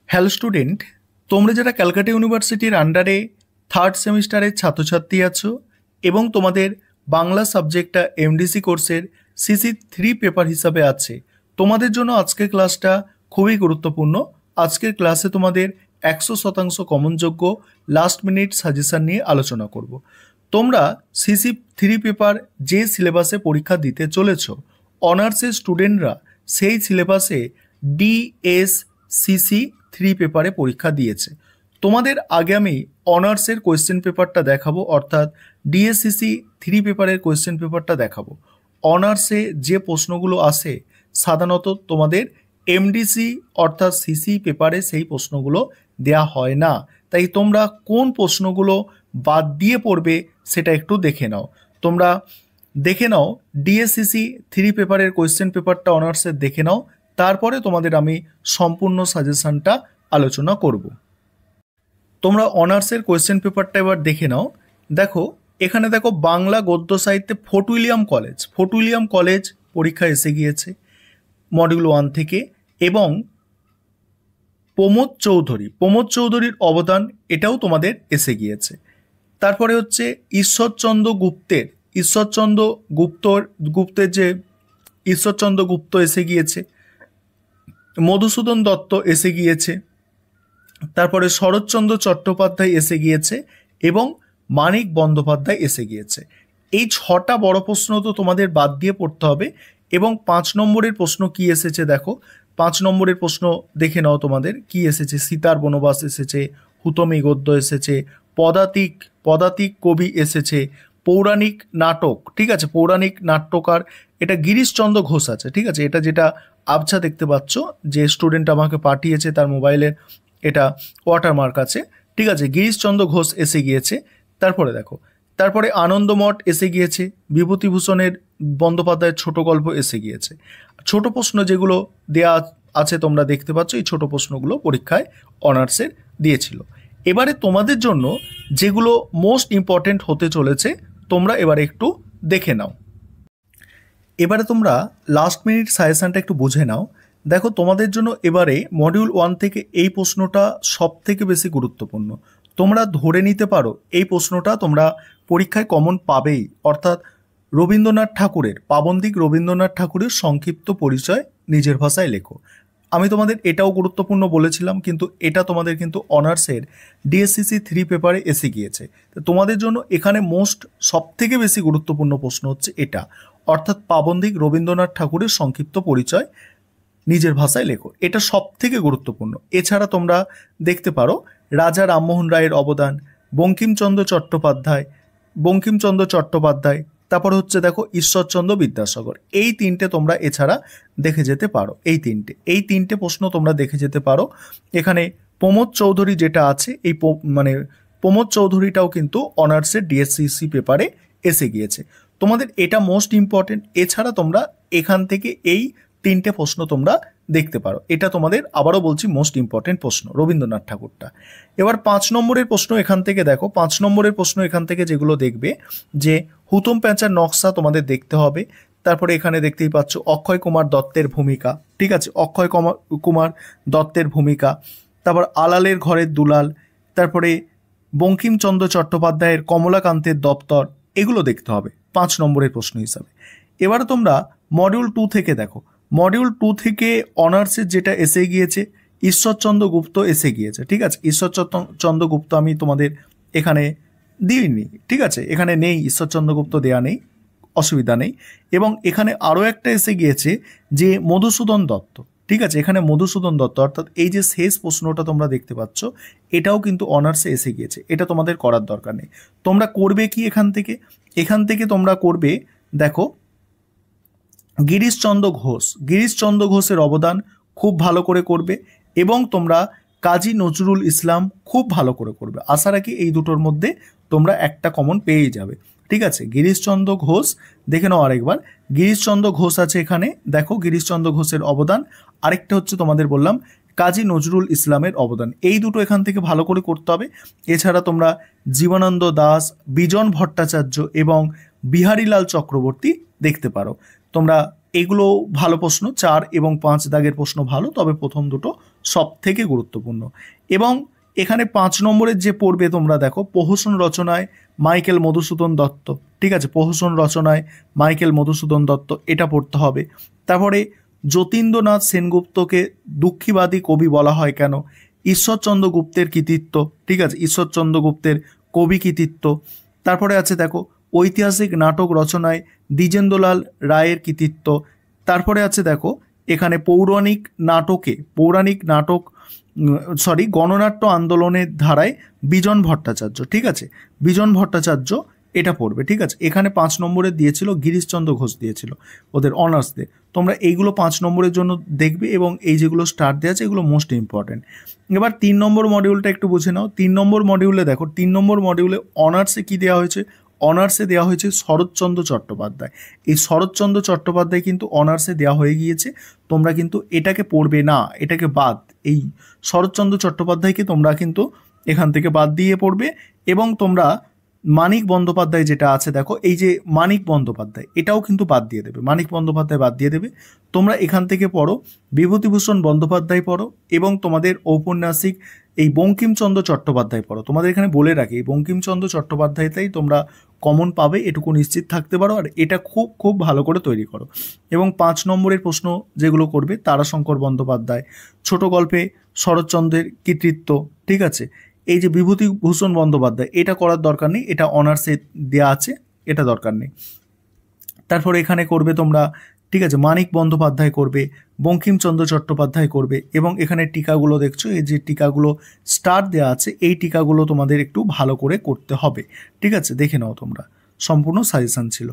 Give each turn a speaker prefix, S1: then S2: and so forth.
S1: Hello student, তোমরা যারা ক্যালকাটা ইউনিভার্সিটির আন্ডারে থার্ড সেমিস্টারের ছাত্রছাত্রী আছো এবং তোমাদের বাংলা সাবজেক্টটা এমডিসি কোর্সের CC3 পেপার হিসাবে আছে, তোমাদের জন্য আজকের ক্লাসটা খুবই গুরুত্বপূর্ণ। আজকের ক্লাসে তোমাদের 100% কমনযোগ্য লাস্ট মিনিট সাজেশন নিয়ে আলোচনা করব। তোমরা CC3 পেপার যে সিলেবাসে পরীক্ষা দিতে চলেছ, অনার্সের স্টুডেন্টরা সেই সিলেবাসে DSCC3 পেপারে পরীক্ষা দিয়েছে। তোমাদের আগে আমি অনার্সের কোয়েশ্চেন পেপারটা দেখাবো, অর্থাৎ DSCC3 পেপারের কোয়েশ্চেন পেপারটা দেখাবো। অনার্সে যে প্রশ্নগুলো আসে সাধারণত তোমাদের এমডিসি অর্থাৎ সিসি পেপারে সেই প্রশ্নগুলো দেয়া হয় না, তাই তোমরা কোন প্রশ্নগুলো বাদ দিয়ে পড়বে সেটা একটু দেখে নাও। তোমরা দেখে নাও DSCC3 পেপারের কোয়েশ্চেন পেপারটা অনার্সের দেখে নাও, তারপরে তোমাদের আমি সম্পূর্ণ সাজেশনটা আলোচনা করব। তোমরা অনার্সের কোয়েশ্চেন পেপারটা এবার দেখে নাও। দেখো এখানে দেখো বাংলা গদ্য সাহিত্যে ফোর্ট উইলিয়াম কলেজ পরীক্ষা এসে গিয়েছে মডিউল 1 থেকে, এবং প্রমোদ চৌধুরীর অবদান এটাও তোমাদের এসে গিয়েছে। তারপরে হচ্ছে ঈশ্বরচন্দ্র গুপ্ত এসে গিয়েছে, মধুসূদন দত্ত এসে গিয়েছে, তারপরে শরৎচন্দ্র চট্টোপাধ্যায় এসে গিয়েছে এবং মানিক বন্দ্যোপাধ্যায় এসে গিয়েছে। এই 6টা বড় প্রশ্ন তো তোমাদের বাদ দিয়ে পড়তে হবে। এবং 5 নম্বরের প্রশ্ন কি এসেছে দেখো, 5 নম্বরের প্রশ্ন দেখে নাও তোমাদের কি এসেছে। সীতার বনবাস এসেছে, হুতমি গদ্য এসেছে, পদাতিক কবি এসেছে, পৌরাণিক নাটক, ঠিক আছে, পৌরাণিক নাট্যকার এটা গিরিশচন্দ্র ঘোষ আছে, ঠিক আছে, এটা যেটা আবছা দেখতে পাচ্ছ যে স্টুডেন্ট আমাকে পাঠিয়েছে তার মোবাইলের এটা ওয়াটারমার্ক আছে, ঠিক আছে, গিরিশচন্দ্র ঘোষ এসে গিয়েছে। তারপরে দেখো, তারপরে আনন্দমঠ এসে গিয়েছে, বিভূতিভূষণের বন্দ্যোপাধ্যায়ের ছোট গল্প এসে গিয়েছে। ছোট প্রশ্ন যেগুলো দেয়া আছে তোমরা দেখতে পাচ্ছ, এই ছোট প্রশ্নগুলো পরীক্ষায় অনার্সের দিয়েছিল। এবারে তোমাদের জন্য যেগুলো মোস্ট ইম্পর্টেন্ট হতে চলেছে তোমরা এবারে একটু দেখে নাও। এবারে তোমরা লাস্ট মিনিট সাজেশনটা একটু বুঝে নাও। দেখো তোমাদের জন্য এবারে মডিউল 1 থেকে এই প্রশ্নটা সব থেকে বেশি গুরুত্বপূর্ণ। তোমরা ধরে নিতে পারো এই প্রশ্নটা তোমরা পরীক্ষায় কমন পাবেই, অর্থাৎ পাবন্দিক রবীন্দ্রনাথ ঠাকুরের সংক্ষিপ্ত পরিচয় নিজের ভাষায় লেখো। আমি তোমাদের এটাও গুরুত্বপূর্ণ বলেছিলাম, কিন্তু এটা তোমাদের কিন্তু অনার্সের DSCC3 পেপারে এসে গিয়েছে। তো তোমাদের জন্য এখানে সব থেকে বেশি গুরুত্বপূর্ণ প্রশ্ন হচ্ছে এটা, অর্থাৎ পাবন্দিক রবীন্দ্রনাথ ঠাকুরের সংক্ষিপ্ত পরিচয় নিজের ভাষায় লেখো, এটা সব থেকে গুরুত্বপূর্ণ। এছাড়া তোমরা দেখতে পারো রাজা রামমোহন রায়ের অবদান, বঙ্কিমচন্দ্র চট্টোপাধ্যায়, তারপর হচ্ছে দেখো ঈশ্বরচন্দ্র বিদ্যাসাগর। এই 3টে তোমরা এছাড়া দেখে যেতে পারো। এই তিনটে প্রশ্ন তোমরা দেখে যেতে পারো। এখানে প্রমোদ চৌধুরী যেটা আছে, এই প্রমোদ চৌধুরীটাও কিন্তু অনার্সের DSCC পেপারে এসে গিয়েছে। তোমাদের এটা মোস্ট ইম্পর্টেন্ট। এছাড়া তোমরা এখান থেকে এই 3টে প্রশ্ন তোমরা দেখতে পারো। এটা তোমাদের আবারও বলছি মোস্ট ইম্পর্টেন্ট প্রশ্ন রবীন্দ্রনাথ ঠাকুরটা। এবার 5 নম্বরের প্রশ্ন এখান থেকে দেখো, 5 নম্বরের প্রশ্ন এখান থেকে যেগুলো দেখবে যে হুতুম প্যাঁচার নকশা তোমাদের দেখতে হবে। তারপরে এখানে দেখতেই পাচ্ছ অক্ষয় কুমার দত্তের ভূমিকা, ঠিক আছে, অক্ষয় কুমার দত্তের ভূমিকা, তারপর আলালের ঘরের দুলাল, তারপরে বঙ্কিমচন্দ্র চট্টোপাধ্যায়ের কমলাকান্তের দপ্তর, এগুলো দেখতে হবে 5 নম্বরের প্রশ্ন হিসাবে। এবার তোমরা মডিউল 2 থেকে দেখো, মডিউল 2 থেকে অনার্সের যেটা এসে গিয়েছে ঈশ্বরচন্দ্র গুপ্ত এসে গিয়েছে, ঠিক আছে, ঈশ্বরচন্দ্র গুপ্ত আমি তোমাদের এখানে দিইনি, ঠিক আছে, এখানে নেই, ঈশ্বরচন্দ্র গুপ্ত দেয়া নেই, অসুবিধা নেই। এবং এখানে আরও একটা এসে গিয়েছে যে মধুসূদন দত্ত, ঠিক আছে, এখানে মধুসূদন দত্ত, অর্থাৎ এই যে শেষ প্রশ্নটা তোমরা দেখতে পাচ্ছ এটাও কিন্তু অনার্সে এসে গিয়েছে। এটা তোমাদের করার দরকার নেই। তোমরা করবে কি এখান থেকে তোমরা করবে দেখো গিরিশচন্দ্র ঘোষের অবদান খুব ভালো করে করবে, এবং তোমরা কাজী নজরুল ইসলাম খুব ভালো করে করবে। আশা রাখি এই দুটোর মধ্যে তোমরা একটা কমন পেয়ে যাবে, ঠিক আছে। গিরিশচন্দ্র ঘোষ দেখে নাও আরেকবার, গিরিশচন্দ্র ঘোষ আছে এখানে, দেখো গিরিশচন্দ্র ঘোষের অবদান। আরেকটা হচ্ছে তোমাদের বললাম কাজী নজরুল ইসলামের অবদান। এই দুটো এখান থেকে ভালো করে করতে হবে। এছাড়া তোমরা জীবনানন্দ দাস, বিজন ভট্টাচার্য এবং বিহারীলাল চক্রবর্তী দেখতে পারো। তোমরা এগুলো ভালো প্রশ্ন, 4 এবং 5 দাগের প্রশ্ন ভালো, তবে প্রথম দুটো সব থেকে গুরুত্বপূর্ণ। এবং এখানে 5 নম্বরের যে পড়বে তোমরা দেখো, প্রহসন রচনায় মাইকেল মধুসূদন দত্ত, ঠিক আছে, প্রহসন রচনায় মাইকেল মধুসূদন দত্ত, এটা পড়তে হবে। তারপরে যতীন্দ্রনাথ সেনগুপ্তকে দুঃখীবাদী কবি বলা হয় কেন? ঈশ্বরচন্দ্র গুপ্তের কৃতিত্ব, ঠিক আছে, ঈশ্বরচন্দ্র গুপ্তের কবি কৃতিত্ব। তারপরে আছে দেখো ঐতিহাসিক নাটক রচনায় দ্বিজেন্দ্রলাল রায়ের কৃতিত্ব। তারপরে আছে দেখো এখানে পৌরাণিক নাটক গণনাট্য আন্দোলনের ধারায় বিজন ভট্টাচার্য, ঠিক আছে, বিজন ভট্টাচার্য এটা পড়বে, ঠিক আছে। এখানে 5 নম্বরে দিয়েছিল গিরিশচন্দ্র ঘোষ, দিয়েছিল ওদের অনার্সদের। তোমরা এইগুলো 5 নম্বরের জন্য দেখবে এবং এই যেগুলো স্টার দেওয়া আছে এগুলো মোস্ট ইম্পর্টেন্ট। এবার 3 নম্বর মডিউলটা একটু বুঝে নাও। 3 নম্বর মডিউলে দেখো, 3 নম্বর মডিউলে অনার্সে কি দেওয়া হয়েছে? অনার্সে দেওয়া হয়েছে শরৎচন্দ্র চট্টোপাধ্যায়। এই শরৎচন্দ্র চট্টোপাধ্যায় কিন্তু অনার্সে দেওয়া হয়ে গিয়েছে, তোমরা কিন্তু এটাকে পড়বে না, এটাকে বাদ, এই শরৎচন্দ্র চট্টোপাধ্যায়কে তোমরা কিন্তু এখান থেকে বাদ দিয়ে পড়বে। এবং তোমরা মানিক বন্দ্যোপাধ্যায় যেটা আছে দেখো, এই যে মানিক বন্দ্যোপাধ্যায় এটাও কিন্তু বাদ দিয়ে দেবে, মানিক বন্দ্যোপাধ্যায় বাদ দিয়ে দেবে। তোমরা এখান থেকে পড়ো বিভূতিভূষণ বন্দ্যোপাধ্যায় পড়ো এবং তোমাদের ঔপন্যাসিক এই বঙ্কিমচন্দ্র চট্টোপাধ্যায় পড়ো। তোমাদের এখানে বলে রাখি এই বঙ্কিমচন্দ্র চট্টোপাধ্যায়টাই তোমরা কমন পাবে, এটুকু নিশ্চিত থাকতে পারো। আর এটা খুব খুব ভালো করে তৈরি করো। এবং 5 নম্বরের প্রশ্ন যেগুলো করবে, তারাশঙ্কর বন্দ্যোপাধ্যায়, ছোট গল্পে শরৎচন্দ্রের কৃতিত্ব, ঠিক আছে, এই যে বিভূতিভূষণ বন্দ্যোপাধ্যায়, এটা করার দরকার নেই, এটা অনার্সে দেওয়া আছে, এটা দরকার নেই। তারপরে এখানে করবে তোমরা, ঠিক আছে, মানিক বন্দ্যোপাধ্যায় করবে, বঙ্কিমচন্দ্র চট্টোপাধ্যায় করবে। এবং এখানে টিকাগুলো দেখছো, এই যে টিকাগুলো স্টার দেওয়া আছে, এই টিকাগুলো তোমাদের একটু ভালো করে করতে হবে, ঠিক আছে, দেখে নাও তোমরা। সম্পূর্ণ সাজেশন ছিল।